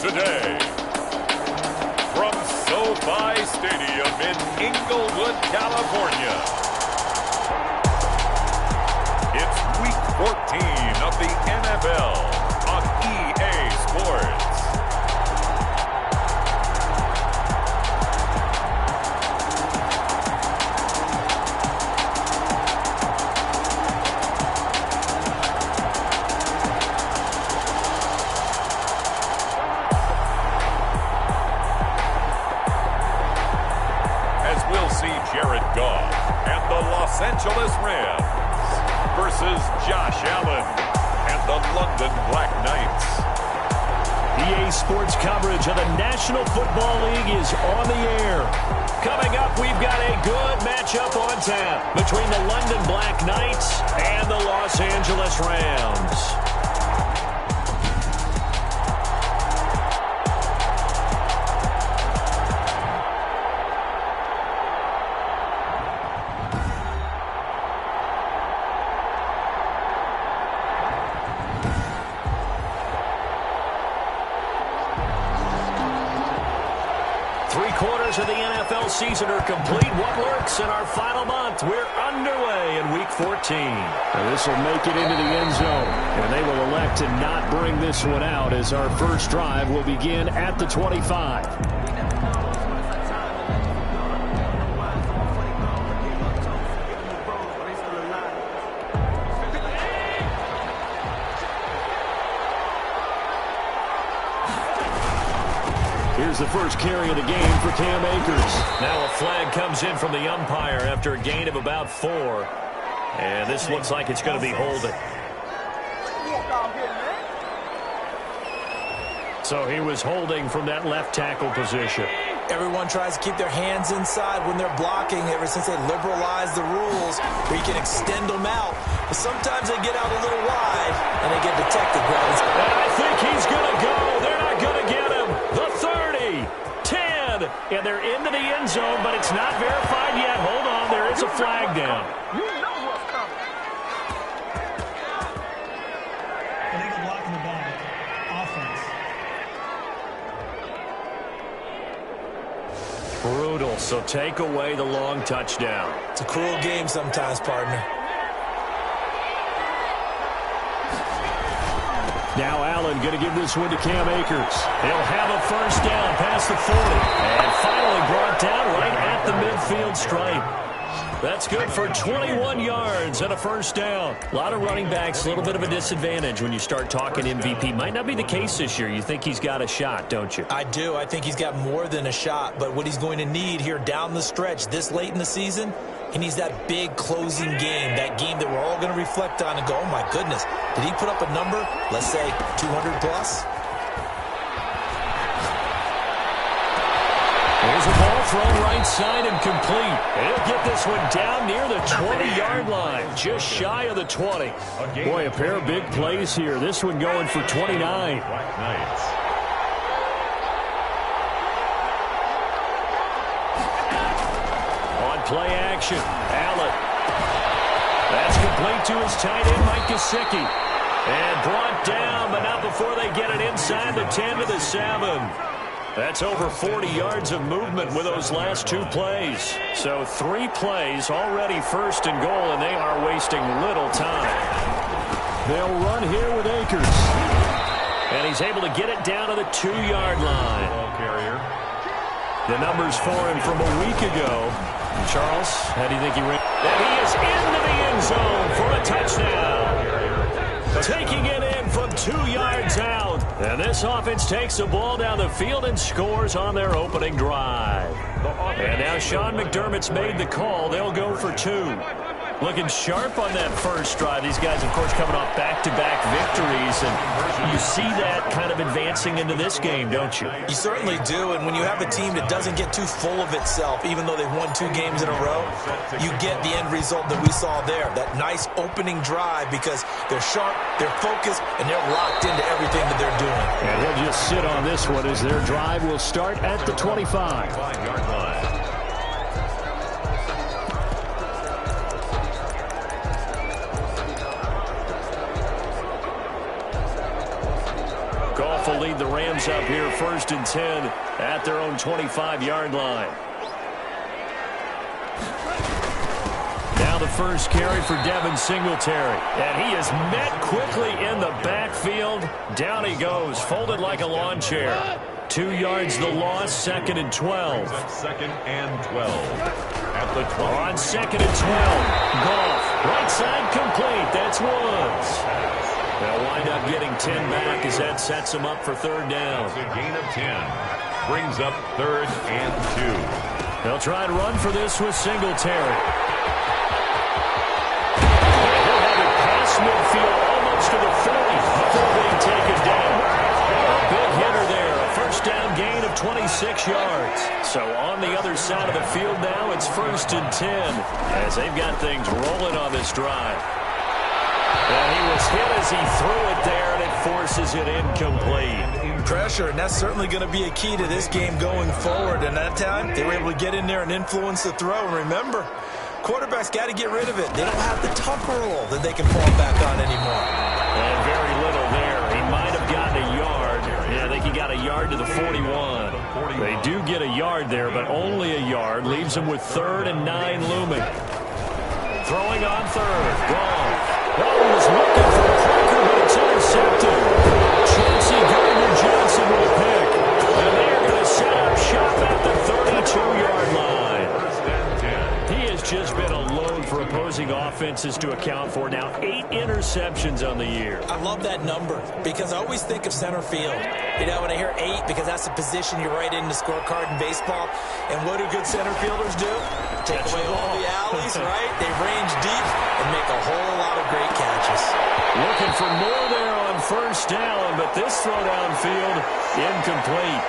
today. From SoFi Stadium in Inglewood, California, it's Week 14 of the NFL on EA Sports. Jared Goff and the Los Angeles Rams versus Josh Allen and the London Black Knights. EA Sports coverage of the National Football League is on the air. Coming up, we've got a good matchup on tap between the London Black Knights and the Los Angeles Rams. 3/4 of the NFL season are complete. What lurks in our final month? We're underway in Week 14. And this will make it into the end zone. And they will elect to not bring this one out as our first drive will begin at the 25. Here's the first carry of the game for Cam Akers. Now a flag comes in from the umpire after a gain of about 4. And this looks like it's going to be holding. So he was holding from that left tackle position. Everyone tries to keep their hands inside when they're blocking ever since they liberalized the rules where you can extend them out. But sometimes they get out a little wide and they get detected. And I think he's going to go. They're not going to get him. The 30, 10, and they're into the end zone, but it's not verified yet. Hold on, there is a flag down. You know what's coming. Illegal block in the back. Offense. Brutal, so take away the long touchdown. It's a cruel game sometimes, partner. Now Allen going to give this one to Cam Akers. He'll have a first down past the 40. And finally brought down right at the midfield stripe. That's good for 21 yards and a first down. A lot of running backs, a little bit of a disadvantage when you start talking MVP. Might not be the case this year. You think he's got a shot, don't you? I do. I think he's got more than a shot. But what he's going to need here down the stretch this late in the season, he needs that big closing game, that game that we're all going to reflect on and go, oh, my goodness, did he put up a number, let's say 200 plus? There's a ball thrown right side and complete. He'll get this one down near the 20-yard line, just shy of the 20. Boy, a pair of big plays here. This one going for 29. Black Knights. Play action. Allen. That's complete to his tight end, Mike Gesicki. And brought down, but not before they get it inside the 10 to the 7. That's over 40 yards of movement with those last 2 plays. So 3 plays, already first and goal, and they are wasting little time. They'll run here with Akers. And he's able to get it down to the 2-yard line. Ball carrier. The numbers for him from a week ago. Charles, how do you think he ran? And he is into the end zone for a touchdown. Taking it in from 2 yards out. And this offense takes the ball down the field and scores on their opening drive. And now Sean McDermott's made the call. They'll go for 2. Looking sharp on that first drive. These guys, of course, coming off back-to-back victories. And you see that kind of advancing into this game, don't you? You certainly do. And when you have a team that doesn't get too full of itself, even though they've won 2 games in a row, you get the end result that we saw there. That nice opening drive because they're sharp, they're focused, and they're locked into everything that they're doing. And he'll just sit on this one as their drive will start at the 25. 5-yard line. will lead the Rams up here 1st and 10 at their own 25-yard line. Now the first carry for Devin Singletary. And he is met quickly in the backfield. Down he goes, folded like a lawn chair. 2 yards the loss, 2nd and 12. 2nd and 12. At the 20. On 2nd and 12. Goff, right side complete. That's Woods. They'll wind up getting 10 back as that sets them up for 3rd down. It's a gain of 10. Brings up 3rd and 2. They'll try to run for this with Singletary. Midfield almost to the 40 before being taken down. A big hitter there. A 1st down gain of 26 yards. So on the other side of the field now, it's 1st and 10 as they've got things rolling on this drive. And he was hit as he threw it there, and it forces it incomplete. Pressure, and that's certainly going to be a key to this game going forward. And that time, they were able to get in there and influence the throw. And remember, quarterbacks got to get rid of it. They don't have the Tucker rule that they can fall back on anymore. And very little there. He might have gotten a yard. Yeah, I think he got a yard to the 41. They do get a yard there, but only a yard. Leaves them with 3rd and 9 looming. Throwing on 3rd. Wrong. Was looking for a cracker, but it's intercepted. Chauncey Gardner-Johnson with a pick. And they are going to set up shop at the 32-yard line. He has just been a load for opposing offenses to account for. Now 8 interceptions on the year. I love that number because I always think of center field. You know, when I hear 8, because that's the position you write in the scorecard in baseball. And what do good center fielders do? Take away all the alleys, right? They range deep and make a whole lot of great catches. Looking for more there on 1st down, but this throw downfield incomplete.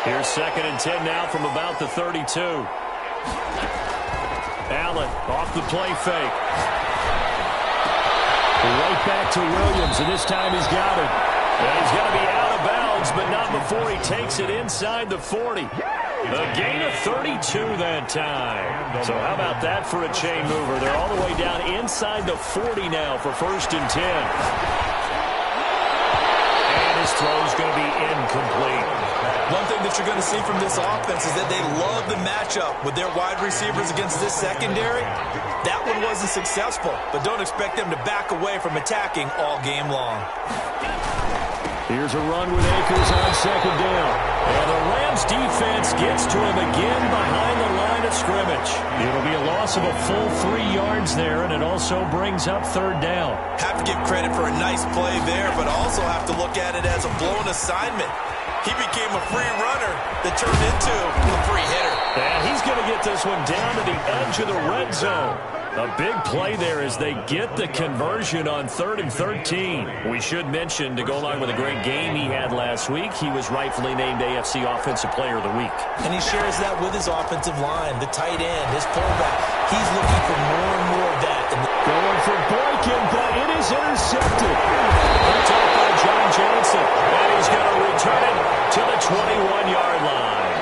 Here's 2nd and 10 now from about the 32. Allen off the play fake. Right back to Williams, and this time he's got it. And he's going to be out of bounds, but not before he takes it inside the 40. A gain of 32 that time. So how about that for a chain mover? They're all the way down inside the 40 now for 1st and 10. And his throw's going to be incomplete. One thing that you're going to see from this offense is that they love the matchup with their wide receivers against this secondary. That one wasn't successful, but don't expect them to back away from attacking all game long. Here's a run with Akers on 2nd down. And the Rams defense gets to him again behind the line of scrimmage. It'll be a loss of a full 3 yards there, and it also brings up 3rd down. Have to give credit for a nice play there, but also have to look at it as a blown assignment. He became a free runner that turned into a free hitter. And he's going to get this one down to the edge of the red zone. A big play there as they get the conversion on 3rd and 13. We should mention, to go along with a great game he had last week, he was rightfully named AFC Offensive Player of the Week. And he shares that with his offensive line, the tight end, his fullback. He's looking for more and more of that. Going for Boykin, but it is intercepted. Picked off by John Johnson. And he's going to return it to the 21-yard line.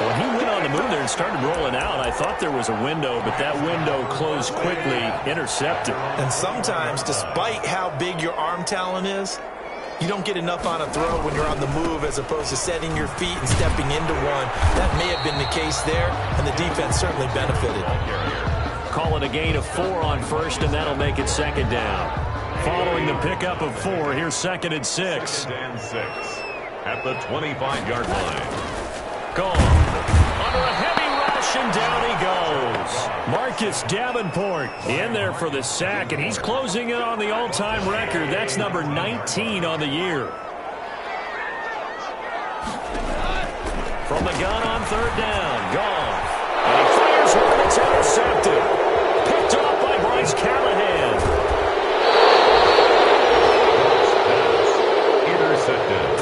When he went on the move there and started rolling out, I thought there was a window, but that window closed quickly, intercepted. And sometimes, despite how big your arm talent is, you don't get enough on a throw when you're on the move as opposed to setting your feet and stepping into one. That may have been the case there, and the defense certainly benefited. Call it a gain of 4 on 1st, and that'll make it 2nd down. Following the pickup of 4, here's 2nd and 6. 2nd and 6 at the 25-yard line. Gone. Under a heavy rush, and down he goes. Marcus Davenport in there for the sack, and he's closing in on the all-time record. That's number 19 on the year. From the gun on 3rd down. Gone. And he fires one that's intercepted. Picked off by Bryce Callahan. Intercepted.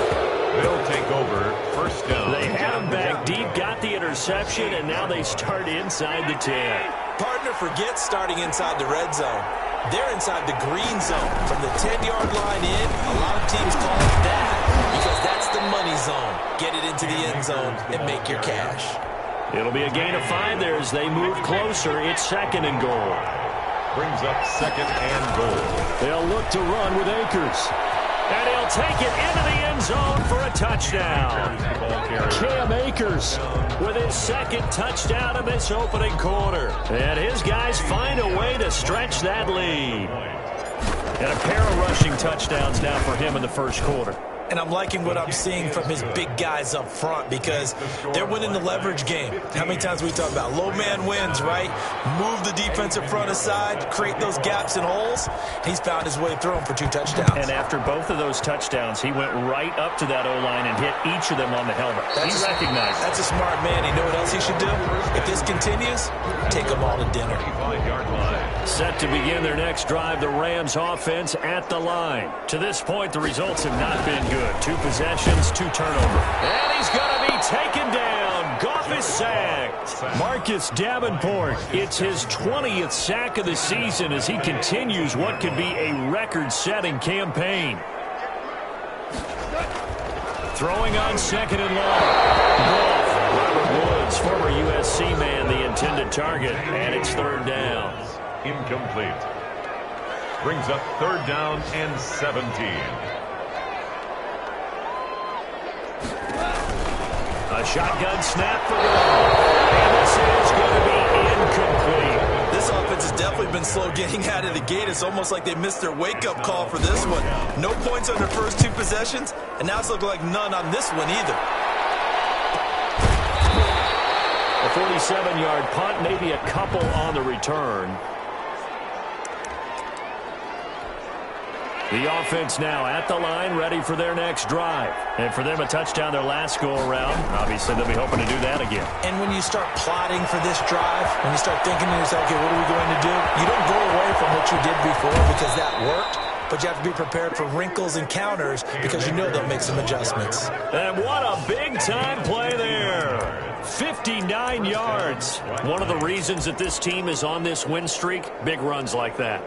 They'll take over 1st down. They had him back deep, got the interception, and now they start inside the 10. Partner forgets starting inside the red zone. They're inside the green zone. From the 10-yard line in, a lot of teams call it that because that's the money zone. Get it into the end zone and make your cash. It'll be a gain of 5 there as they move closer. It's 2nd and goal. Brings up 2nd and goal. They'll look to run with Akers. And he'll take it into the end zone for a touchdown. Cam Akers with his second touchdown in this opening quarter. And his guys find a way to stretch that lead. And a pair of rushing touchdowns now for him in the first quarter. And I'm liking what I'm seeing from his big guys up front because they're winning the leverage game. How many times we talk about low man wins, right? Move the defensive front aside, create those gaps and holes. He's found his way through them for 2 touchdowns. And after both of those touchdowns, he went right up to that O-line and hit each of them on the helmet. He recognized it. That's a smart man. You know what else he should do? If this continues, take them all to dinner. Set to begin their next drive, the Rams offense at the line. To this point, the results have not been good. 2 possessions, 2 turnovers. And he's going to be taken down. Goff is sacked. Marcus Davenport, it's his 20th sack of the season as he continues what could be a record-setting campaign. Throwing on 2nd and long. Goff, Robert Woods, former USC man, the intended target, and it's 3rd down. Incomplete. Brings up 3rd down and 17. A shotgun snap for Goff. And this is going to be incomplete. This offense has definitely been slow getting out of the gate. It's almost like they missed their wake-up call for this one. No points on their first 2 possessions, and now it's looking like none on this one either. A 47-yard punt, maybe a couple on the return. The offense now at the line, ready for their next drive. And for them, a touchdown their last go-around. Obviously, they'll be hoping to do that again. And when you start plotting for this drive, when you start thinking to yourself, okay, what are we going to do? You don't go away from what you did before because that worked, but you have to be prepared for wrinkles and counters because you know they'll make some adjustments. And what a big-time play there. 59 yards. One of the reasons that this team is on this win streak, big runs like that.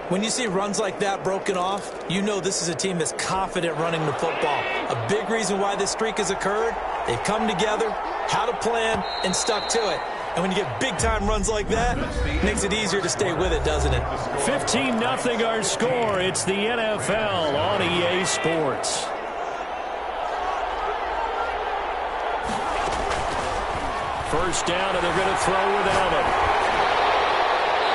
When you see runs like that broken off, you know this is a team that's confident running the football. A big reason why this streak has occurred, they've come together, had a plan, and stuck to it. And when you get big-time runs like that, it makes it easier to stay with it, doesn't it? 15-0 our score. It's the NFL on EA Sports. First down, and they're going to throw without him.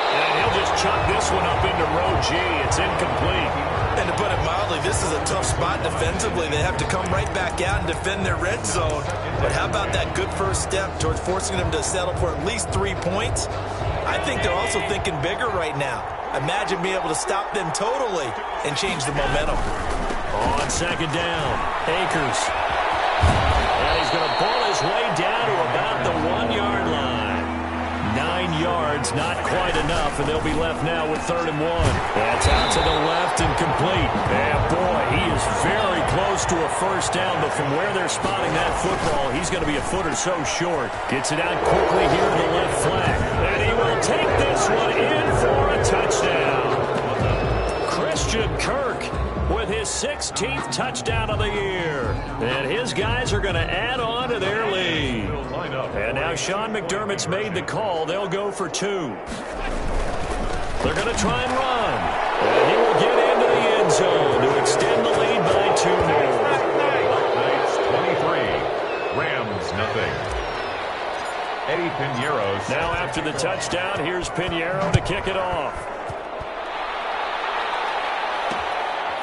And he'll just chuck this one up into row G. It's incomplete. And to put it mildly, this is a tough spot defensively. They have to come right back out and defend their red zone. But how about that good first step towards forcing them to settle for at least 3 points? I think they're also thinking bigger right now. Imagine being able to stop them totally and change the momentum. On 2nd down, Akers. And he's going to pull his way down to about the 1-yard line. 9 yards, not quite enough, and they'll be left now with 3rd and 1. That's out to the left and complete. And boy, he is very close to a first down, but from where they're spotting that football, he's going to be a foot or so short. Gets it out quickly here to the left flank. And he will take this one in for a touchdown. Christian Kirk with his 16th touchdown of the year. And his guys are going to add on to their lead. And now Sean McDermott's made the call. They'll go for 2. They're going to try and run. And he will get into the end zone to extend the lead by 2 more. Knights 23, Rams nothing. Eddie Pinheiro. Now after the touchdown, here's Pinheiro to kick it off.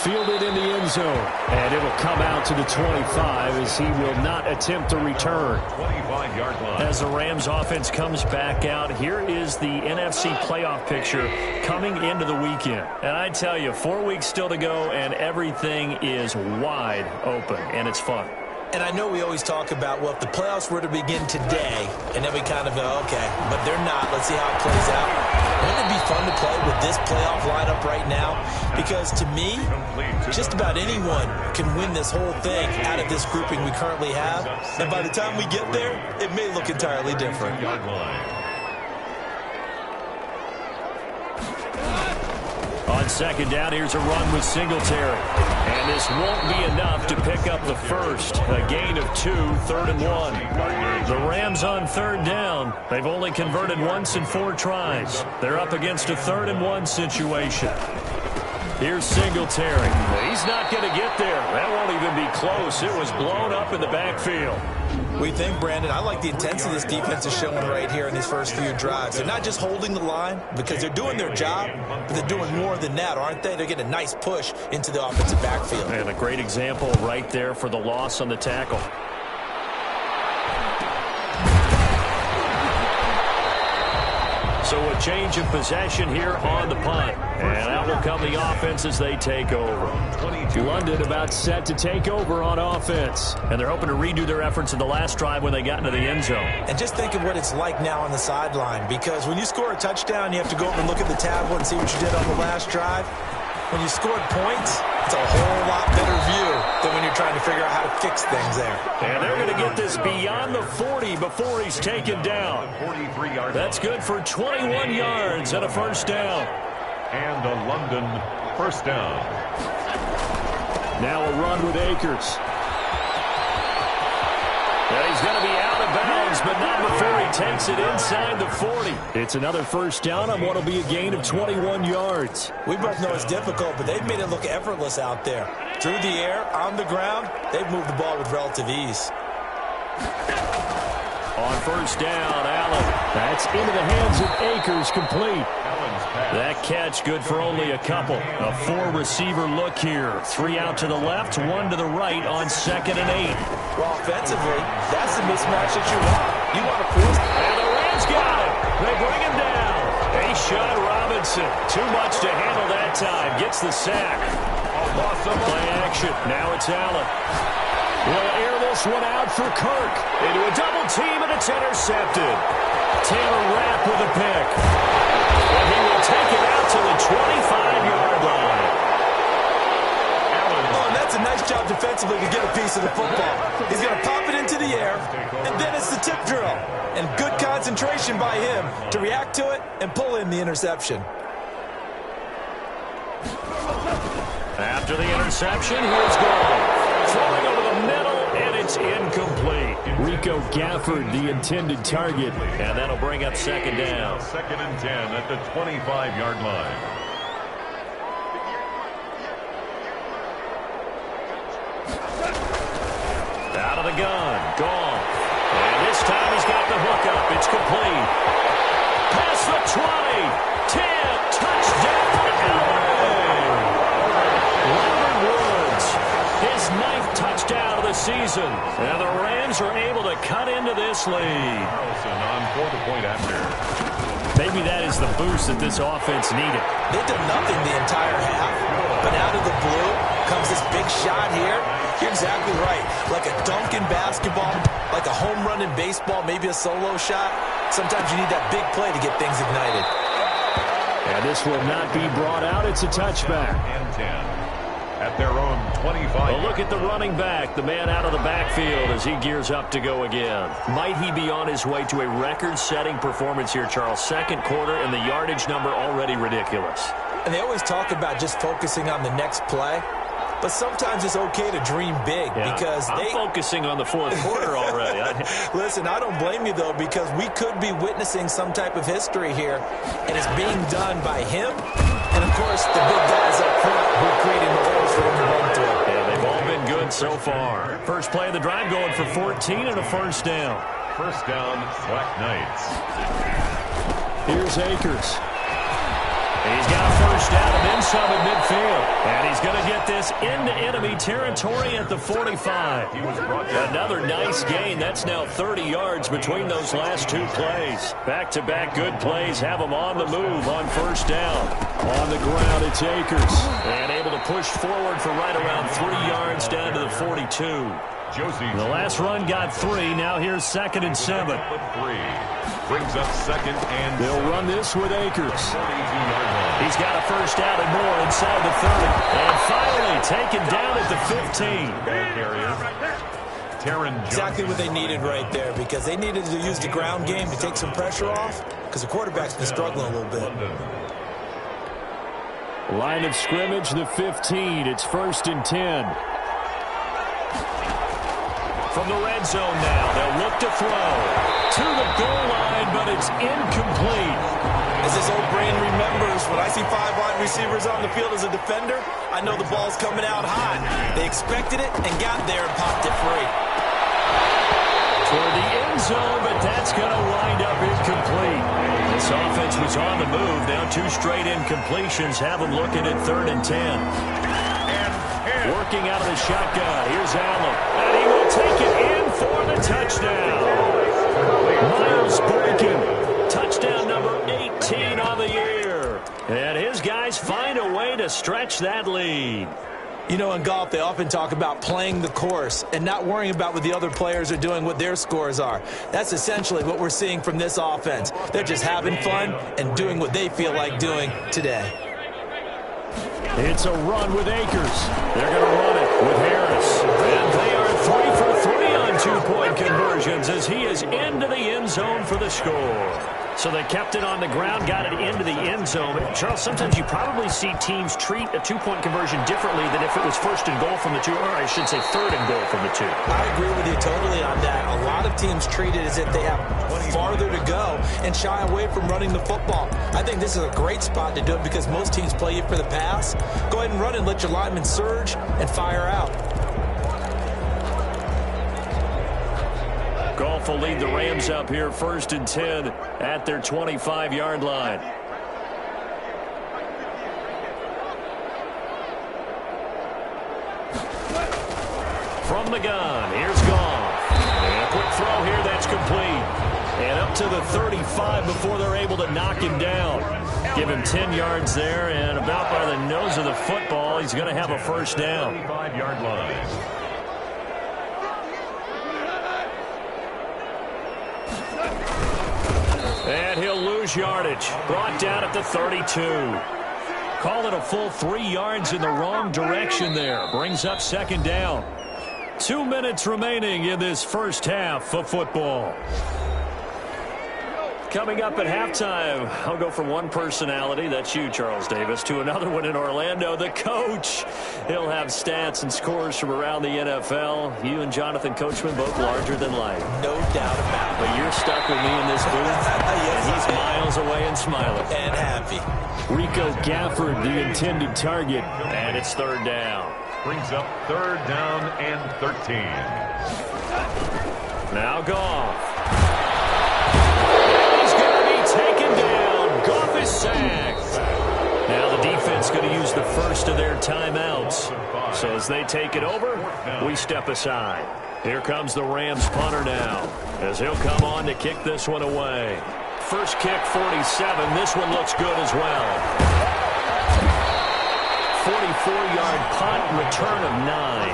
Fielded in the end zone. And it'll come out to the 25 as he will not attempt to return. 25-yard line. As the Rams offense comes back out, here is the NFC playoff picture coming into the weekend. And I tell you, 4 weeks still to go, and everything is wide open, and it's fun. And I know we always talk about, well, if the playoffs were to begin today, and then we kind of go, okay, but they're not. Let's see how it plays out. Wouldn't it be fun to play with this playoff lineup right now? Because to me, just about anyone can win this whole thing out of this grouping we currently have. And by the time we get there, it may look entirely different. On 2nd down, here's a run with Singletary. And this won't be enough to pick up the first. A gain of 2, 3rd and 1. The Rams on 3rd down. They've only converted once in 4 tries. They're up against a 3rd and 1 situation. Here's Singletary. He's not going to get there. That won't even be close. It was blown up in the backfield. We think, Brandon, I like the intensity this defense is showing right here in these first few drives. They're not just holding the line because they're doing their job, but they're doing more than that, aren't they? They're getting a nice push into the offensive backfield. And a great example right there for the loss on the tackle. So a change of possession here on the punt. And out will come the offense as they take over. London about set to take over on offense. And they're hoping to redo their efforts in the last drive when they got into the end zone. And just think of what it's like now on the sideline, because when you score a touchdown, you have to go over and look at the tablet and see what you did on the last drive. When you scored points, it's a whole lot better view than when you're trying to figure out how to fix things there. And they're going to get this beyond the 40 before he's taken down. That's good for 21 yards and a first down. And a London first down. Now a run with Akers. And he's going to be out of bounds, but not before he takes it inside the 40. It's another first down on what will be a gain of 21 yards. We both know it's difficult, but they've made it look effortless out there. Through the air, on the ground, they've moved the ball with relative ease. On first down, Allen. That's into the hands of Akers, complete. That catch good for only a couple. A four-receiver look here. 3 out to the left, 1 to the right on 2nd and 8. Well, offensively, that's the mismatch that you want. You want to force. And the Rams got him. They bring him down. They shot Robinson. Too much to handle that time. Gets the sack. Awesome play action. Now it's Allen. Will air this one out for Kirk. Into a double team, and it's intercepted. Taylor Rapp with a pick. And he will take it out to the 25-yard line. Oh, and that's a nice job defensively to get a piece of the football. He's going to pop it into the air, and then it's the tip drill. And good concentration by him to react to it and pull in the interception. After the interception, here's Gold. Throwing over the middle, and it's incomplete. Rico Gafford, the intended target. And that'll bring up 2nd down. 2nd and 10 at the 25-yard line. Out of the gun, gone. And this time he's got the hook up. It's complete. Past the 20, 10, touchdown, Allen! Leonard Woods, his 9th touchdown of the season. And the Rams are able to cut into this lead. Carlson on for the point after. Maybe that is the boost that this offense needed. They did nothing the entire half, but out of the blue comes this big shot here. You're exactly right. Like a dunk in basketball, like a home run in baseball, maybe a solo shot. Sometimes you need that big play to get things ignited. And this will not be brought out. It's a touchback. And 10 at their own 25. Well, look at the running back, the man out of the backfield as he gears up to go again. Might he be on his way to a record-setting performance here, Charles? 2nd quarter, and the yardage number already ridiculous. And they always talk about just focusing on the next play. But sometimes it's okay to dream big because I'm focusing on the 4th quarter already. Listen, I don't blame you, though, because we could be witnessing some type of history here, and it's being done by him and, of course, the big guys up front who are creating the holes for him to run through. Yeah, they've all been good so far. First play of the drive going for 14 and a first down. First down, Black Knights. Here's Akers. He's got a first down and then some at midfield. And he's going to get this into enemy territory at the 45. Another nice gain. That's now 30 yards between those last 2 plays. Back-to-back good plays have him on the move on first down. On the ground, it's Akers. And able to push forward for right around 3 yards down to the 42. The last run got 3. Now here's 2nd and 7. 3. Brings up 2nd and They'll run this with Akers. 42-yard line. He's got a first down and more inside the 30. And finally taken down at the 15. Ball carrier. Taron Exactly what they needed right there because they needed to use the ground game to take some pressure off because the quarterback's been struggling a little bit. Line of scrimmage, the 15. It's 1st and 10. From the red zone now, they'll look to throw. To the goal line, but it's incomplete. As this old brain remembers, when I see 5 wide receivers on the field as a defender, I know the ball's coming out hot. They expected it and got there and popped it free. Toward the end zone, but that's going to wind up incomplete. This offense was on the move. Now 2 straight incompletions have them looking at 3rd and 10. Working out of the shotgun. Here's Allen. And he will take it in for the touchdown. Miles Boykin. Touchdown number 18 on the year. And his guys find a way to stretch that lead. You know, in golf, they often talk about playing the course and not worrying about what the other players are doing, what their scores are. That's essentially what we're seeing from this offense. They're just having fun and doing what they feel like doing today. It's a run with Akers. They're going to run it with Harris. And they are 3 for 3 on 2-point conversions as he is into the end zone for the score. So they kept it on the ground, got it into the end zone. Charles, sometimes you probably see teams treat a 2-point conversion differently than if it was 1st and goal from the 2, or I should say 3rd and goal from the 2. I agree with you totally on that. A lot of teams treat it as if they have farther to go and shy away from running the football. I think this is a great spot to do it because most teams play you for the pass. Go ahead and run and let your linemen surge and fire out. Goff will lead the Rams up here 1st and 10 at their 25-yard line. From the gun, here's Goff. And a quick throw here, that's complete. And up to the 35 before they're able to knock him down. Give him 10 yards there, and about by the nose of the football, he's going to have a 1st down. 25-yard line. And he'll lose yardage. Brought down at the 32. Call it a full 3 yards in the wrong direction there. Brings up 2nd down. 2 minutes remaining in this first half of football. Coming up at halftime, I'll go from one personality, that's you, Charles Davis, to another one in Orlando, the coach. He'll have stats and scores from around the NFL. You and Jonathan Coachman, both larger than life. No doubt about it. But you're stuck with me in this booth, Yes, and he's miles away and smiling. And happy. Rico Gafford, the intended target, and it's 3rd down. Brings up 3rd down and 13. Now Goff. Taken down. Goff is sacked. Now the defense going to use the first of their timeouts. So as they take it over, we step aside. Here comes the Rams punter now, as he'll come on to kick this one away. First kick, 47. This one looks good as well. 44-yard punt, return of 9.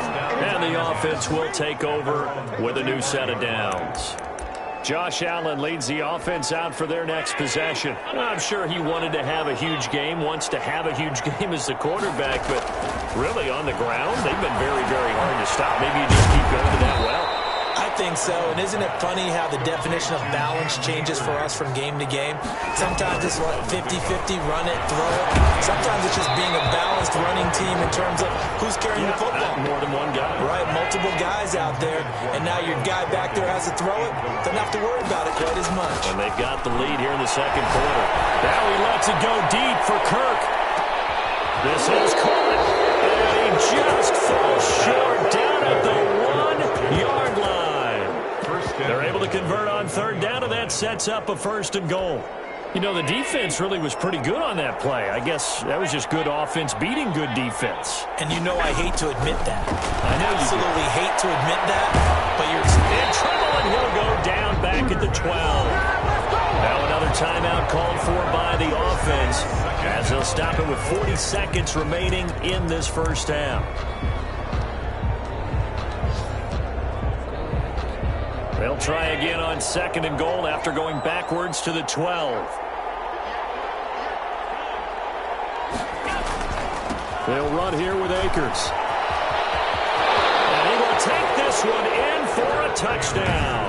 And the offense will take over with a new set of downs. Josh Allen leads the offense out for their next possession. I'm sure he wanted to have a huge game, wants to have a huge game as the quarterback, but really on the ground, they've been very, very hard to stop. Maybe you just keep going to that well. I think so, and isn't it funny how the definition of balance changes for us from game to game? Sometimes it's 50-50, run it, throw it. Sometimes it's just being a balanced running team in terms of who's carrying the football. More than one guy. Right, multiple guys out there, and now your guy back there has to throw it. Doesn't have to worry about it quite as much. And they've got the lead here in the 2nd quarter. Now he lets it go deep for Kirk. This is caught, and he just falls short down at the 1-yard line. They're able to convert on 3rd down, and that sets up a 1st and goal. You know, the defense really was pretty good on that play. I guess that was just good offense beating good defense. And you know I hate to admit that. I know absolutely hate to admit that, but you're in trouble, and he'll go down back at the 12. Now another timeout called for by the offense, as they'll stop it with 40 seconds remaining in this first half. They'll try again on 2nd and goal after going backwards to the 12. They'll run here with Akers. And he will take this one in for a touchdown.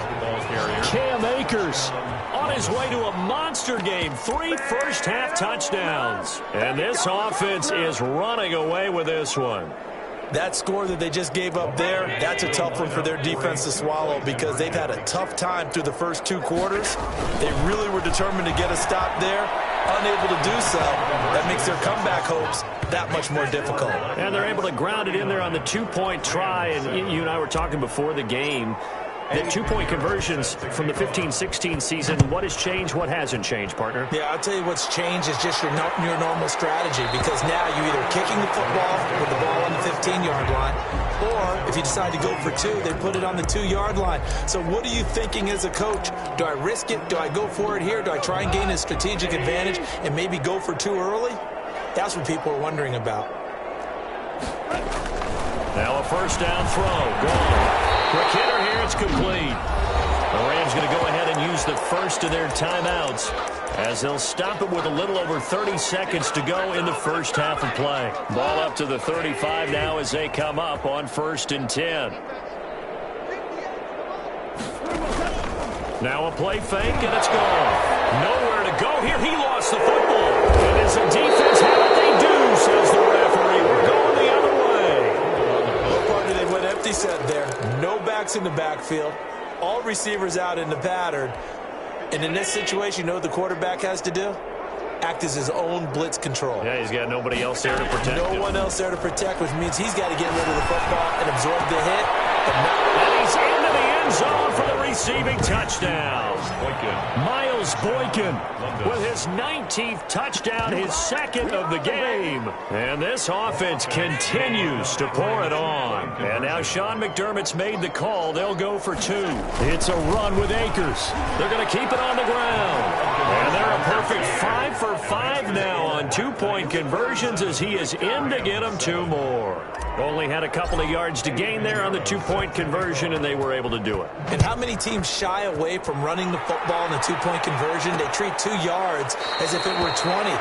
Cam Akers on his way to a monster game. 3 first-half touchdowns. And this offense is running away with this one. That score that they just gave up there, that's a tough one for their defense to swallow because they've had a tough time through the first 2 quarters. They really were determined to get a stop there, unable to do so, that makes their comeback hopes that much more difficult. And they're able to ground it in there on the two-point try. And you and I were talking before the game. The two-point conversions from the 15-16 season, what has changed, what hasn't changed, partner? Yeah, I'll tell you what's changed is just your normal strategy, because now you're either kicking the football with the ball on the 15-yard line, or if you decide to go for two, they put it on the 2-yard line. So what are you thinking as a coach? Do I risk it? Do I go for it here? Do I try and gain a strategic advantage and maybe go for two early? That's what people are wondering about. Now a first down throw. Gone. Quick hitter here. It's complete. The Rams going to go ahead and use the first of their timeouts as they'll stop it with a little over 30 seconds to go in the first half of play. Ball up to the 35 now as they come up on 1st and 10. Now a play fake, and it's gone. Nowhere to go here. He lost the football. And as the defense had it, they do, says the referee. We're going the other way. Partner, they went empty set there. No backs in the backfield. All receivers out in the pattern. And in this situation, you know what the quarterback has to do? Act as his own blitz control. Yeah, he's got nobody else there to protect him. No one else there to protect, which means he's got to get rid of the football and absorb the hit. And he's into the end zone for the receiving touchdown. Miles Boykin with his 19th touchdown, his second of the game. And this offense continues to pour it on. And now Sean McDermott's made the call. They'll go for two. It's a run with Akers. They're going to keep it on the ground. And they're a perfect 5 for 5 now on two-point conversions as he is in to get them two more. Only had a couple of yards to gain there on the two-point conversion, and they were able to do it. And how many teams shy away from running the football in the two-point conversion? They treat 2 yards as if it were 20.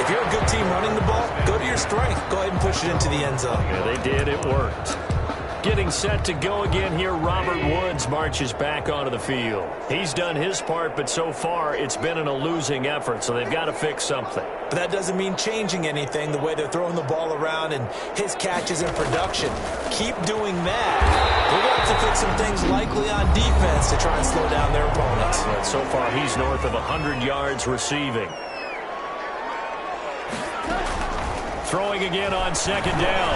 If you're a good team running the ball, go to your strength. Go ahead and push it into the end zone. Yeah, they did. It worked. Getting set to go again here, Robert Woods marches back onto the field. He's done his part, but so far it's been in a losing effort, so they've got to fix something. But that doesn't mean changing anything, the way they're throwing the ball around and his catches and production. Keep doing that. We're going to have to fix some things likely on defense to try and slow down their opponents. But so far he's north of 100 yards receiving. Throwing again on second down.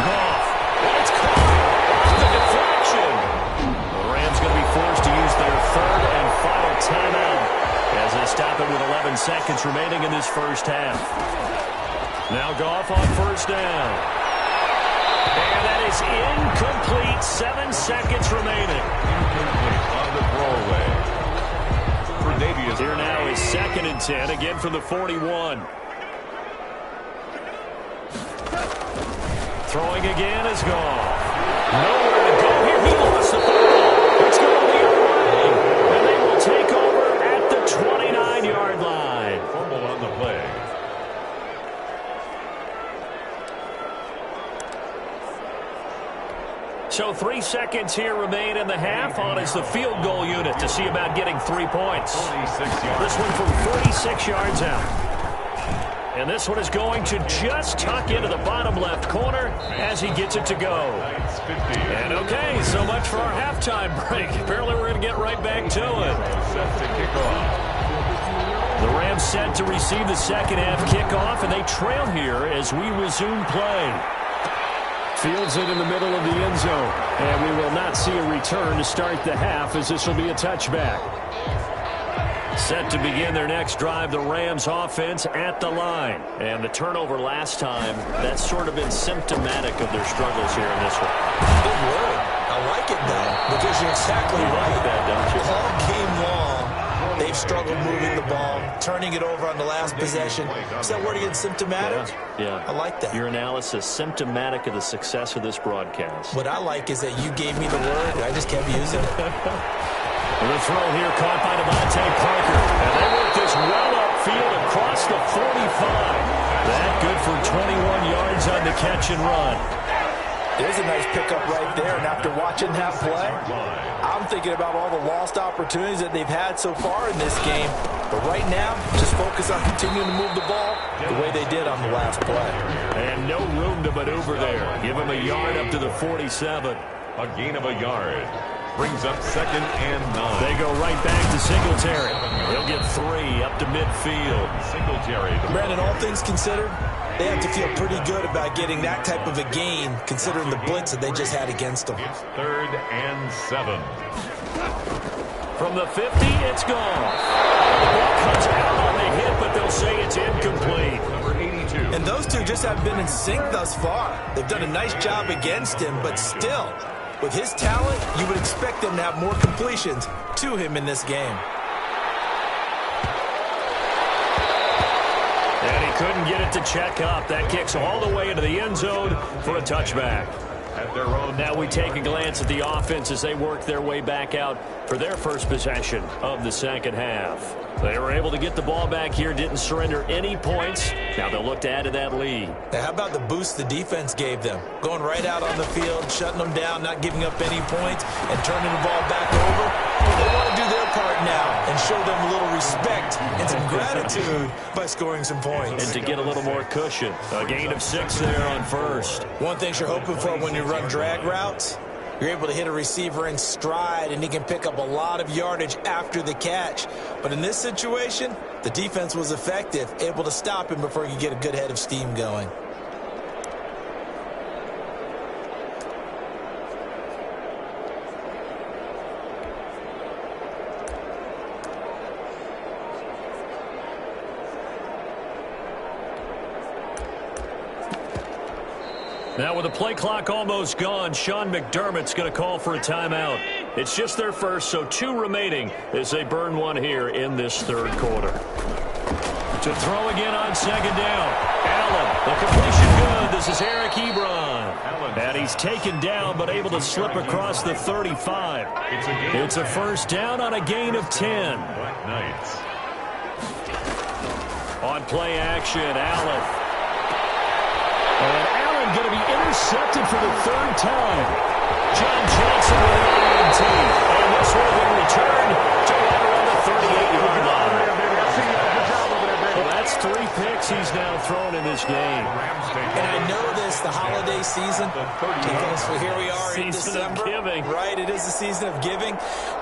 Goff. And it's caught. The deflection. The Rams going to be forced to use their third and final timeout as they stop it with 11 seconds remaining in this first half. Now Goff on first down. And that is incomplete. 7 seconds remaining. On the throwaway. Here now is 2nd and 10, again from the 41. Throwing again is gone. Nowhere to go here. He lost the football. It's going the other way. And they will take over at the 29-yard line. Fumble on the play. So 3 seconds here remain in the half. On is the field goal unit to see about getting 3 points. 46 yards. This one from 46 yards out. And this one is going to just tuck into the bottom left corner as he gets it to go. And okay, so much for our halftime break. Apparently we're going to get right back to it. Set to kick off. The Rams set to receive the second half kickoff, and they trail here as we resume play. Fields it in the middle of the end zone. And we will not see a return to start the half as this will be a touchback. Set to begin their next drive, the Rams offense at the line. And the turnover last time, that's sort of been symptomatic of their struggles here in this one. Good word. I like it, though, because you're exactly right. That, don't you? All game long, they've struggled moving the ball, turning it over on the last possession. Is that word again, symptomatic? Yeah. I like that. Your analysis, symptomatic of the success of this broadcast. What I like is that you gave me the word, and I just kept using it. The throw here caught by Devontae Parker. And they work this well upfield across the 45. That good for 21 yards on the catch and run. There's a nice pickup right there. And after watching that play, I'm thinking about all the lost opportunities that they've had so far in this game. But right now, just focus on continuing to move the ball the way they did on the last play. And no room to maneuver there. Give him a yard up to the 47. A gain of a yard. Brings up 2nd and 9. They go right back to Singletary. He'll get 3 up to midfield. Singletary. Brandon, all things considered, they have to feel pretty good about getting that type of a gain, considering the blitz that they just had against them. It's 3rd and 7. From the 50, it's gone. The ball comes out on the hit, but they'll say it's incomplete. Number 82. And those two just have been in sync thus far. They've done a nice job against him, but still, with his talent, you would expect them to have more completions to him in this game. And he couldn't get it to check up. That kicks all the way into the end zone for a touchback. At their own. Now we take a glance at the offense as they work their way back out for their first possession of the second half. They were able to get the ball back here, didn't surrender any points. Now they'll look to add to that lead. Now, how about the boost the defense gave them? Going right out on the field, shutting them down, not giving up any points, and turning the ball back over. They want to do their part now and show them a little respect and some gratitude by scoring some points. And to get a little more cushion. A gain of 6 there on first. One thing you're hoping for when you run drag routes, you're able to hit a receiver in stride, and he can pick up a lot of yardage after the catch. But in this situation, the defense was effective, able to stop him before he could get a good head of steam going. Now with the play clock almost gone, Sean McDermott's going to call for a timeout. It's just their first, so 2 remaining as they burn 1 here in this third quarter. To throw again on second down. Allen, the completion good. This is Eric Ebron. And he's taken down but able to slip across the 35. It's a first down on a gain of 10. Nice. On play action, Allen. And Allen going to be intercepted for the 3rd time. John Johnson with an INT. And this will be returned to right around the 38-yard line. Well, that's 3 picks he's now thrown in this game. And I know this, the holiday season, because here we are in December. Season of giving. Right, it is the season of giving.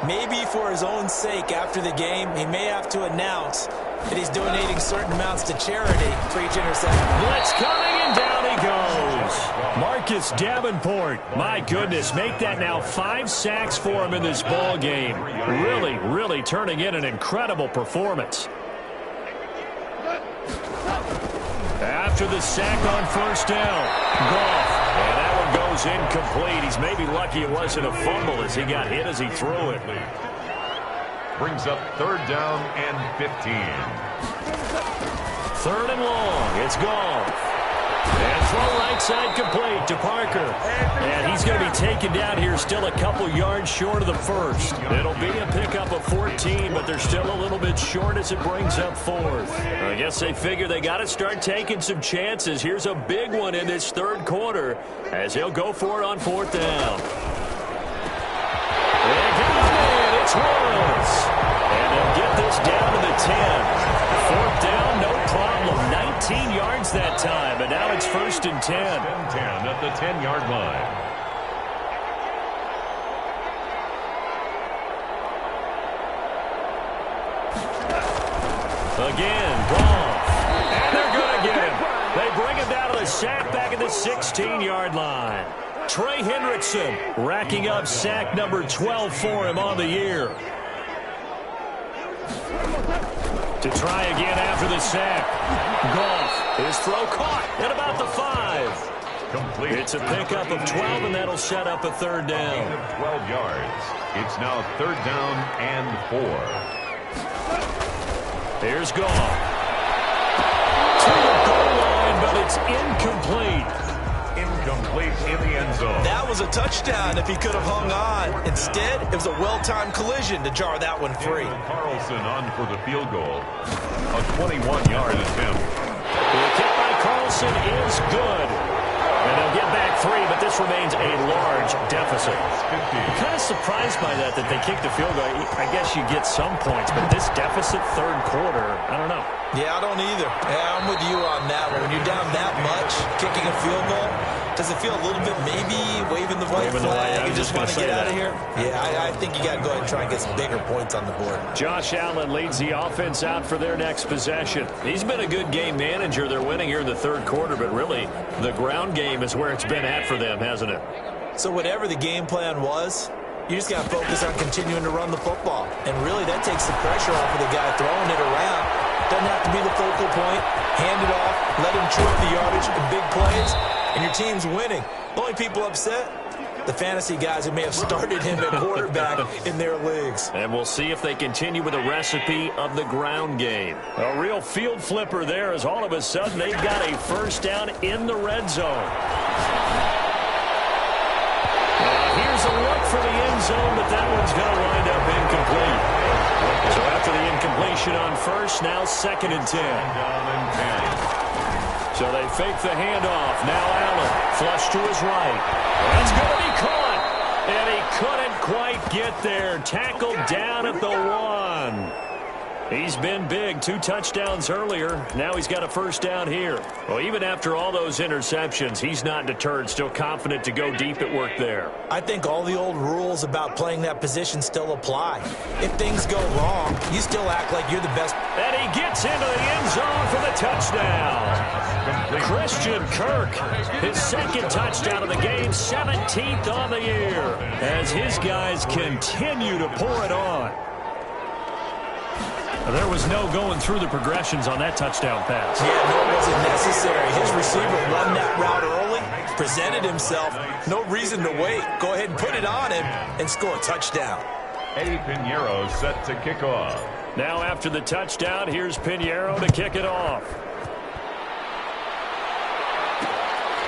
Maybe for his own sake after the game, he may have to announce that he's donating certain amounts to charity for each interception. Blitz coming, and down he goes. Marcus Davenport, my goodness, make that now 5 sacks for him in this ball game. Really turning in an incredible performance. After the sack on first down, Goff, and that one goes incomplete. He's maybe lucky it wasn't a fumble as he got hit as he threw it. Brings up 3rd down and 15. 3rd and long. It's Goff. And throw right side complete to Parker. And he's going to be taken down here still a couple yards short of the first. It'll be a pickup of 14, but they're still a little bit short as it brings up 4th. I guess they figure they got to start taking some chances. Here's a big one in this third quarter as he'll go for it on 4th down. There goes man. It's Woods. And they'll get this down to the 10. 4th down, no problem. 19 yards that time, but now it's 1st and 10. 10 at the 10-yard line. Again, Goff. And they're going to get him. They bring him down to the sack back at the 16-yard line. Trey Hendrickson racking up sack number 12 for him on the year. To try again after the sack. Goff, his throw caught at about the 5. Complete. It's a pickup of 12, and that'll set up a 3rd down. 12 yards. It's now 3rd down and 4. Here's Goff. To the goal line, but it's incomplete. Incomplete in the end zone. That was a touchdown if he could have hung on. Instead, it was a well-timed collision to jar that one free. Carlson on for the field goal. A 21-yard attempt. The kick by Carlson is good. And they'll get back 3, but this remains a large deficit. I'm kind of surprised by that they kicked the field goal. I guess you get some points, but this deficit third quarter, I don't know. Yeah, I don't either. Yeah, I'm with you on that one. When you're down that much, kicking a field goal, does it feel a little bit maybe waving the white flag and just want to get out of here? Yeah, I think you got to go ahead and try and get some bigger points on the board. Josh Allen leads the offense out for their next possession. He's been a good game manager. They're winning here in the third quarter, but really the ground game is where it's been at for them, hasn't it? So whatever the game plan was, you just got to focus on continuing to run the football. And really that takes the pressure off of the guy throwing it around. Doesn't have to be the focal point. Hand it off, let him chew up the yardage in big plays, and your team's winning. The only people upset, the fantasy guys who may have started him at quarterback in their leagues. And we'll see if they continue with the recipe of the ground game. A real field flipper there as all of a sudden they've got a first down in the red zone. Here's a look for the end zone, but that one's going to wind up incomplete. So after the incompletion on first, now 2nd and 10. So they fake the handoff. Now Allen, flush to his right. That's going to be caught. And he couldn't quite get there. Tackled down at the 1. He's been big. 2 touchdowns earlier. Now he's got a first down here. Well, even after all those interceptions, he's not deterred. Still confident to go deep at work there. I think all the old rules about playing that position still apply. If things go wrong, you still act like you're the best. And he gets into the end zone for the touchdown. Christian Kirk, his 2nd touchdown of the game, 17th on the year, as his guys continue to pour it on. There was no going through the progressions on that touchdown pass. Yeah, no, it wasn't necessary. His receiver won that route early, presented himself. No reason to wait. Go ahead and put it on him and score a touchdown. Eddie Pinheiro set to kick off. Now after the touchdown, here's Pinheiro to kick it off.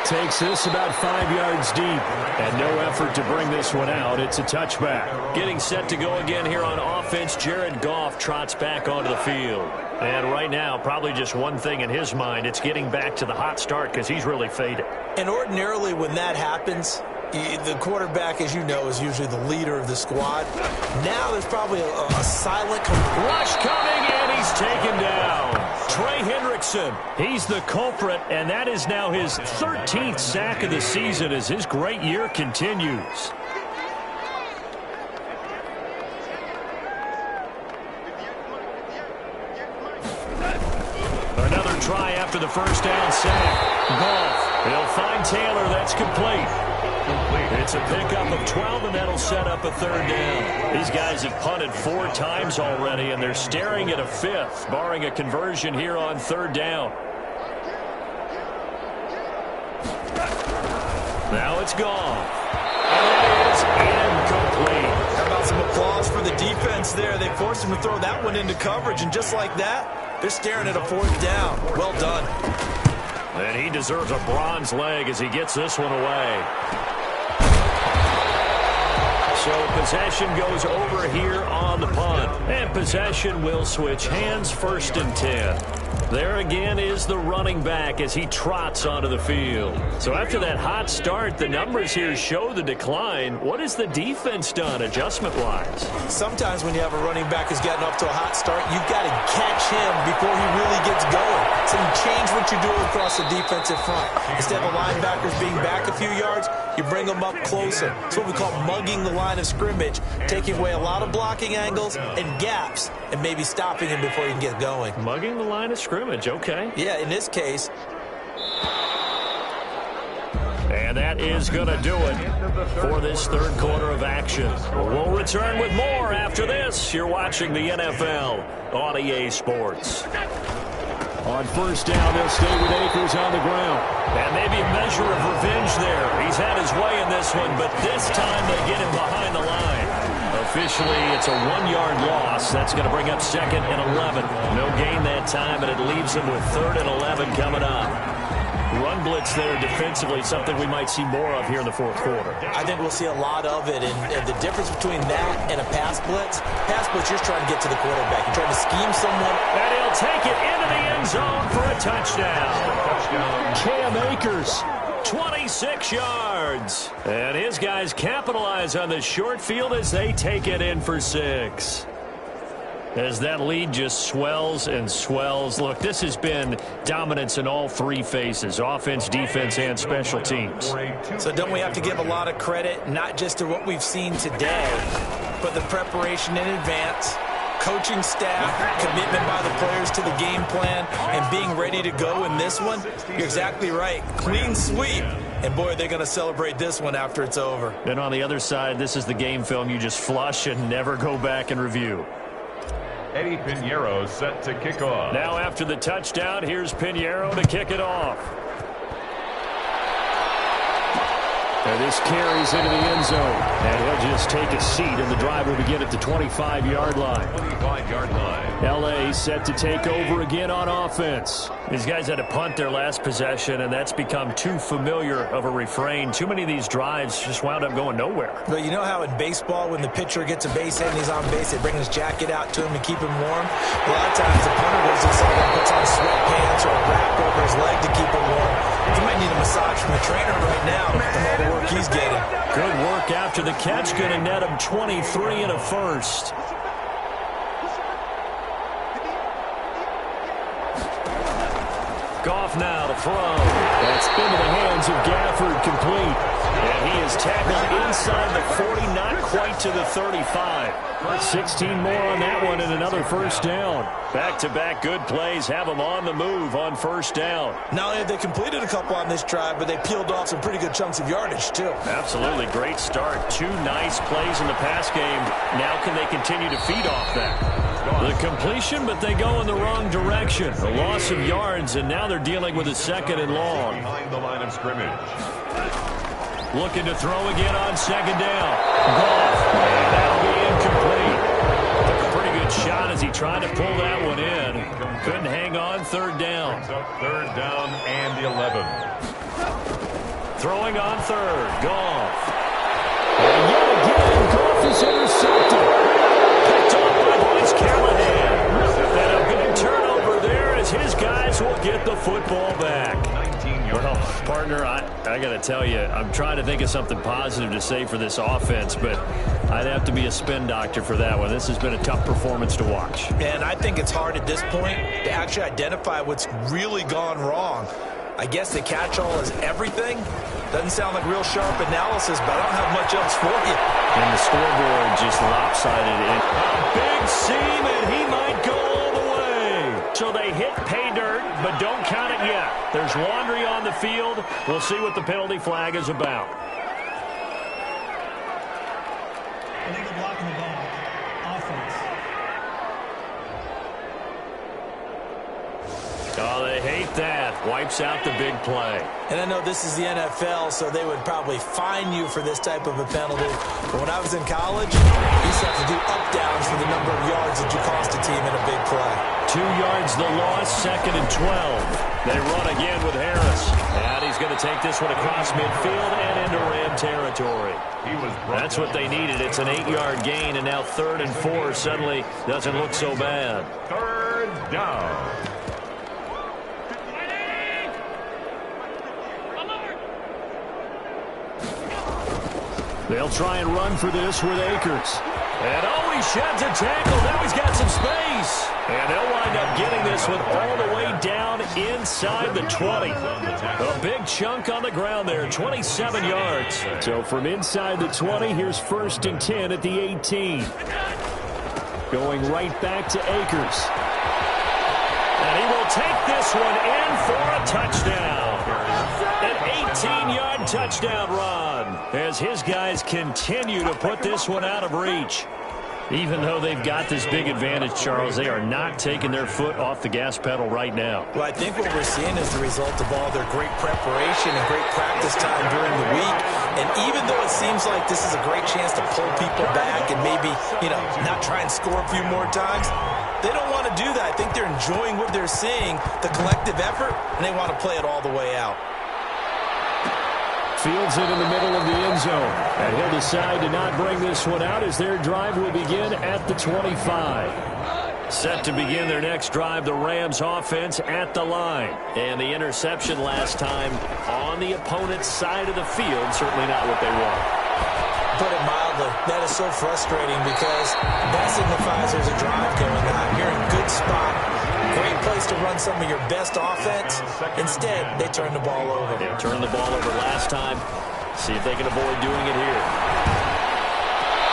Takes this about 5 yards deep. And no effort to bring this one out. It's a touchback. Getting set to go again here on offense. Jared Goff trots back onto the field. And right now, probably just one thing in his mind. It's getting back to the hot start because he's really faded. And ordinarily when that happens, the quarterback, as you know, is usually the leader of the squad. Now there's probably a silent rush coming, and he's taken down. Trey Hendrickson, he's the culprit, and that is now his 13th sack of the season as his great year continues. Another try after the first down sack. Goff, he'll find Taylor. That's complete. It's a pickup of 12, and that'll set up a 3rd down. These guys have punted 4 times already, and they're staring at a 5th, barring a conversion here on 3rd down. Now it's gone. And it is incomplete. How about some applause for the defense there? They forced him to throw that one into coverage, and just like that, they're staring at a 4th down. Well done. And he deserves a bronze leg as he gets this one away. So possession goes over here on the punt. And possession will switch hands, 1st and 10. There again is the running back as he trots onto the field. So after that hot start, the numbers here show the decline. What has the defense done adjustment-wise? Sometimes when you have a running back who's gotten off to a hot start, you've got to catch him before he really gets going. So you change what you do across the defensive front. Instead of linebackers being back a few yards, you bring them up closer. It's what we call mugging the line of scrimmage, taking away a lot of blocking angles and gaps and maybe stopping him before he can get going. Mugging the line of scrimmage, okay. Yeah, in this case. And that is going to do it for this 3rd quarter of action. We'll return with more after this. You're watching the NFL on EA Sports. On 1st down, they'll stay with Akers on the ground. And maybe a measure of revenge there. He's had his way in this one, but this time they get him behind the line. Officially, it's a 1-yard loss. That's going to bring up 2nd and 11. No gain that time, and it leaves them with 3rd and 11 coming up. Run blitz there defensively, something we might see more of here in the 4th quarter. I think we'll see a lot of it, and the difference between that and a pass blitz, you're trying to get to the quarterback. You're trying to scheme someone. And he'll take it into the end zone for a touchdown. Cam Akers 26 yards. And his guys capitalize on the short field as they take it in for 6. As that lead just swells and swells. Look, this has been dominance in all three phases, offense, defense, and special teams. So don't we have to give a lot of credit, not just to what we've seen today, but the preparation in advance, coaching staff, commitment by the players to the game plan, and being ready to go in this one? You're exactly right. Clean sweep. And, boy, they're going to celebrate this one after it's over. And on the other side, this is the game film you just flush and never go back and review. Eddie Pinheiro set to kick off. Now after the touchdown, here's Pinheiro to kick it off. And this carries into the end zone. And he'll just take a seat, and the drive will begin at the 25-yard line. 25-yard line. L.A. set to take over again on offense. These guys had to punt their last possession, and that's become too familiar of a refrain. Too many of these drives just wound up going nowhere. But you know how in baseball, when the pitcher gets a base hit and he's on base, they bring his jacket out to him to keep him warm? A lot of times the punter goes inside and puts on sweatpants or a wrap over his leg to keep him warm. He might need a massage from the trainer right now from all the work he's getting. Good work after the catch. Going to net him 23 and a first. Goff now to throw. That's into the hands of Gafford, complete. And he is tackled inside the 40, not quite to the 35. 16 more on that one and another first down. Back-to-back good plays have them on the move on first down. Not only have they completed a couple on this drive, but they peeled off some pretty good chunks of yardage, too. Absolutely great start. 2 nice plays in the pass game. Now can they continue to feed off that? The completion, but they go in the wrong direction. A loss of yards, and now they're dealing with a second and long. Behind the line of scrimmage. Looking to throw again on second down. Goff, and that'll be incomplete. Took a pretty good shot as he tried to pull that one in. Couldn't hang on third down. Third down and 11. Throwing on third. Goff. And yet again, Goff is intercepted. Picked off by Bryce Callahan. And a big turnover there as his guys will get the football back. Well, partner, I got to tell you, I'm trying to think of something positive to say for this offense, but I'd have to be a spin doctor for that one. This has been a tough performance to watch. And I think it's hard at this point to actually identify what's really gone wrong. I guess the catch-all is everything. Doesn't sound like real sharp analysis, but I don't have much else for you. And the scoreboard just lopsided in. A big seam, and he might go all the way. So they hit pay dirt, but don't count it yet. There's laundry on the field. We'll see what the penalty flag is about. Illegal block in the back. Offense. Oh, they hate that. Wipes out the big play. And I know this is the NFL, so they would probably fine you for this type of a penalty. But when I was in college, you used to have to do up-downs for the number of yards that you cost a team in a big play. 2 yards the loss, second and 12. They run again with Harris. And he's going to take this one across midfield and into Ram territory. That's what they needed. It's an 8-yard gain, and now third and 4 suddenly doesn't look so bad. Third down. They'll try and run for this with Akers. And oh, he sheds a tackle. Now he's got some space. And they'll wind up getting this one all the way down inside the 20. A big chunk on the ground there, 27 yards. So from inside the 20, here's first and 10 at the 18. Going right back to Akers. And he will take this one in for a touchdown. An 18-yard touchdown run as his guys continue to put this one out of reach. Even though they've got this big advantage, Charles, they are not taking their foot off the gas pedal right now. Well, I think what we're seeing is the result of all their great preparation and great practice time during the week. And even though it seems like this is a great chance to pull people back and maybe, not try and score a few more times, they don't want to do that. I think they're enjoying what they're seeing, the collective effort, and they want to play it all the way out. Fields it in the middle of the end zone. And he'll decide to not bring this one out as their drive will begin at the 25. Set to begin their next drive, the Rams offense at the line. And the interception last time on the opponent's side of the field, certainly not what they want. Put it mildly, that is so frustrating because that signifies there's a drive going on. You're in a good spot, great place to run some of your best offense. Instead, they turn the ball over. They turned the ball over last time. See if they can avoid doing it here.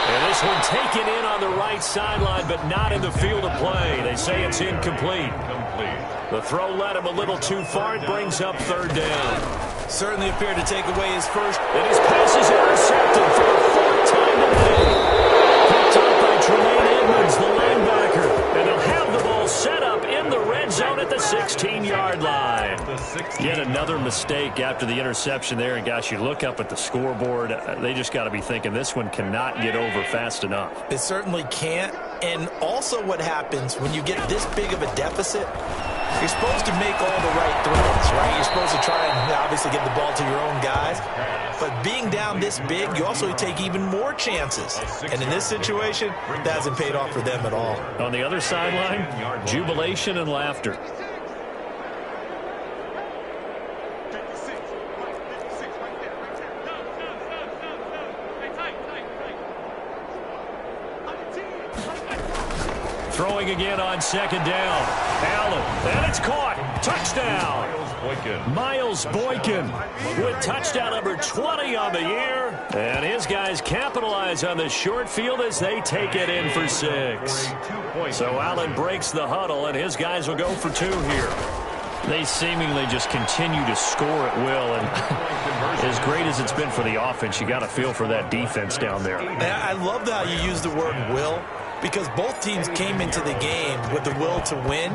And this one taken in on the right sideline, but not in the field of play. They say it's incomplete. The throw led him a little too far. It brings up third down. Certainly appeared to take away his first. And his pass is intercepted for the fourth time today. Picked up by Tremaine Edmonds, the linebacker. And they'll have the ball set up in the red zone at the 16-yard line. Yet another mistake after the interception there. And, gosh, you look up at the scoreboard. They just got to be thinking this one cannot get over fast enough. It certainly can't. And also what happens when you get this big of a deficit, you're supposed to make all the right throws, right? You're supposed to try and obviously get the ball to your own guys. But being down this big, you also take even more chances. And in this situation, that hasn't paid off for them at all. On the other sideline, jubilation and laughter. Throwing again on second down. Allen, and it's caught. Touchdown. Miles Boykin with touchdown number 20 on the year. And his guys capitalize on the short field as they take it in for 6. So Allen breaks the huddle, and his guys will go for 2 here. They seemingly just continue to score at will, and as great as it's been for the offense, you got to feel for that defense down there. And I love how you use the word will, because both teams came into the game with the will to win,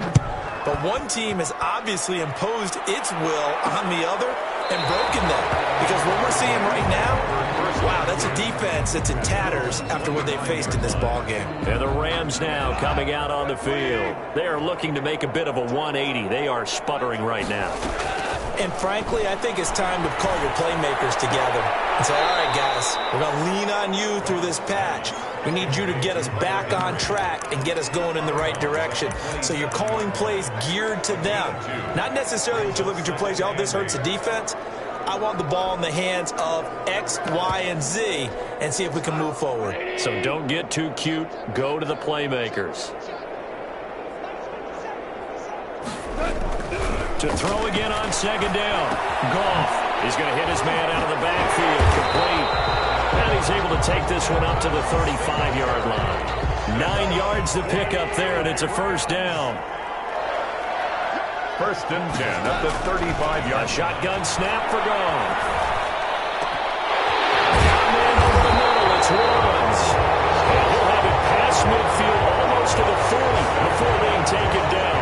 but one team has obviously imposed its will on the other and broken them. Because what we're seeing right now, wow, that's a defense that's in tatters after what they faced in this ball game. And the Rams now coming out on the field. They are looking to make a bit of a 180. They are sputtering right now. And frankly, I think it's time to call your playmakers together and say, all right, guys, we're going to lean on you through this patch. We need you to get us back on track and get us going in the right direction. So you're calling plays geared to them. Not necessarily that you look at your plays, oh, this hurts the defense. I want the ball in the hands of X, Y, and Z and see if we can move forward. So don't get too cute. Go to the playmakers. To throw again on second down. Goff. He's going to hit his man out of the backfield. Complete. And he's able to take this one up to the 35-yard line. 9 yards to pick up there, and it's a first down. 1st and 10 at the 35-yard. A shotgun snap for Goff. Man over the middle, it's Woods. And he'll have it past midfield almost to the 40 before being taken down.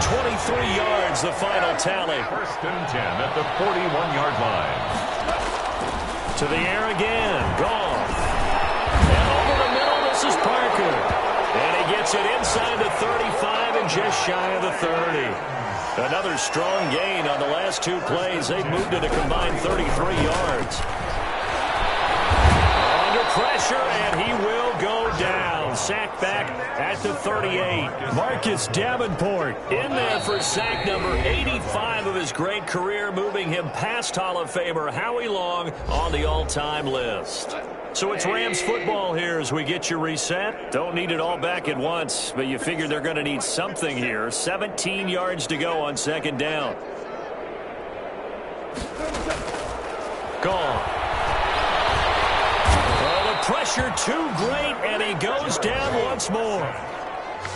23 yards, the final tally. 1st and 10 at the 41-yard line. To the air again. Goff. And over the middle, this is Parker. And he gets it inside the 35 and just shy of the 30. Another strong gain on the last 2 plays. They've moved it a combined 33 yards. Under pressure, and he will go down. Sacked back at the 38. Marcus Davenport in there for sack number 85 of his great career, moving him past Hall of Famer Howie Long on the all-time list. So it's Rams football here as we get you reset. Don't need it all back at once, but you figure they're going to need something here. 17 yards to go on second down. Gone. Pressure too great, and he goes down once more.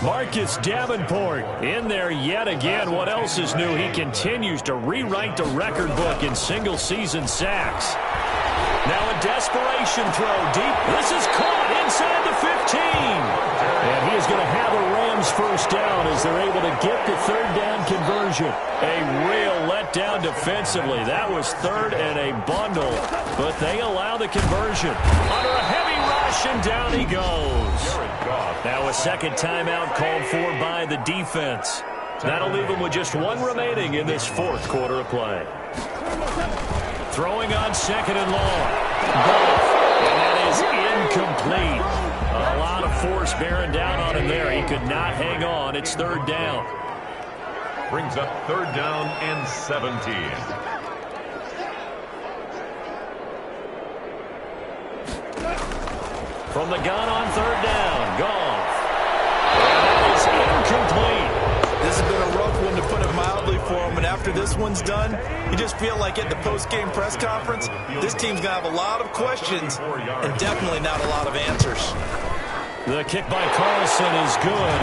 Marcus Davenport in there yet again. What else is new? He continues to rewrite the record book in single-season sacks. Now a desperation throw deep. This is caught inside the 15. And he is going to have a Rams first down as they're able to get the third down conversion. A real letdown defensively. That was third and a bundle, but they allow the conversion. Under a heavy rush, and down he goes. Now a second timeout called for by the defense. That'll leave them with just 1 remaining in this 4th quarter of play. Throwing on second and long. Goff, and that is incomplete. A lot of force bearing down on him there. He could not hang on. It's third down. Brings up third down and 17. From the gun on third down, Goff. And that is incomplete. This has been a rough one, to put it mildly, for him. And after this one's done, you just feel like at the post-game press conference, this team's going to have a lot of questions and definitely not a lot of answers. The kick by Carlson is good.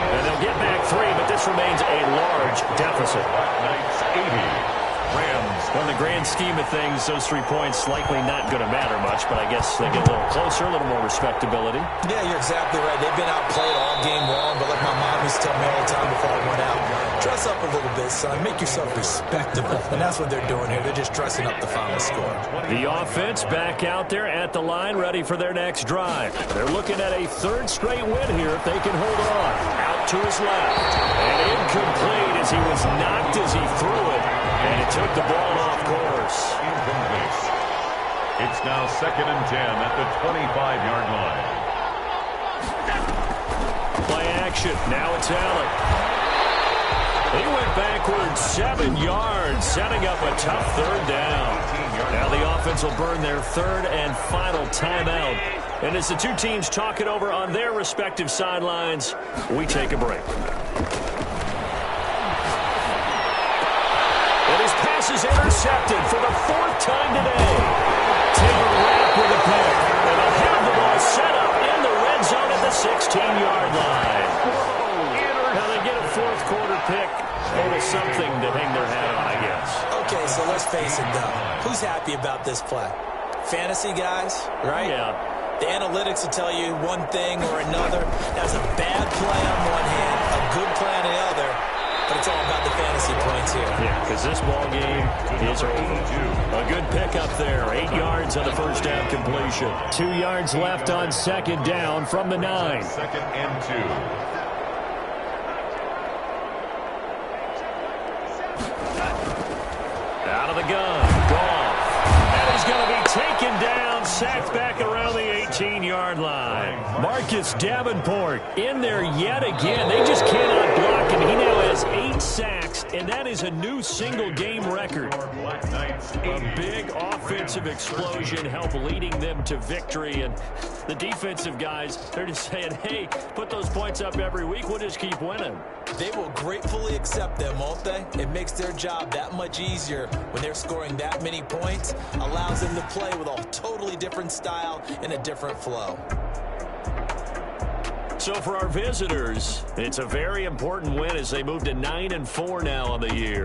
And they'll get back 3, but this remains a large deficit. Knights 80. Rams. Well, in the grand scheme of things, those 3 points likely not going to matter much, but I guess they get a little closer, a little more respectability. Yeah, you're exactly right. They've been outplayed all game long, but like my mom used to tell me all the time before I went out, dress up a little bit, son. Make yourself respectable. And that's what they're doing here. They're just dressing up the final score. The offense back out there at the line, ready for their next drive. They're looking at a 3rd straight win here if they can hold on. Out to his left. And incomplete as he was knocked as he threw it. And it took the ball off course. Incomplete. It's now 2nd and 10 at the 25-yard line. Play action. Now it's Allen. He went backwards 7 yards, setting up a tough third down. Now the offense will burn their 3rd and final timeout. And as the two teams talk it over on their respective sidelines, we take a break. And his pass is intercepted for the 4th time today. Taylor Rapp with a pick. And they'll have the ball set up in the red zone at the 16-yard line. Now they get a 4th quarter pick. It was something to hang their hat on, I guess. Okay, so let's face it, though. Who's happy about this play? Fantasy guys, right? Yeah. The analytics will tell you one thing or another. That's a bad play on one hand, a good play on the other, but it's all about the fantasy points here. Yeah, because this ball game is over. A good pickup there. 8 yards on the first down completion. 2 yards left on 2nd down from the 9. 2nd and 2. Out of the gun. Goff. And he's going to be taken down, sacked back around the 18-yard line. Marcus Davenport in there yet again. They just cannot block him. He now has 8 sacks, and that is a new single-game record. A big offensive explosion helped leading them to victory, and the defensive guys, they're just saying, hey, put those points up every week. We'll just keep winning. They will gratefully accept them, won't they? It makes their job that much easier when they're scoring that many points. Allows them to play with a totally different style and a different flow. So for our visitors, it's a very important win as they move to 9-4 now on the year.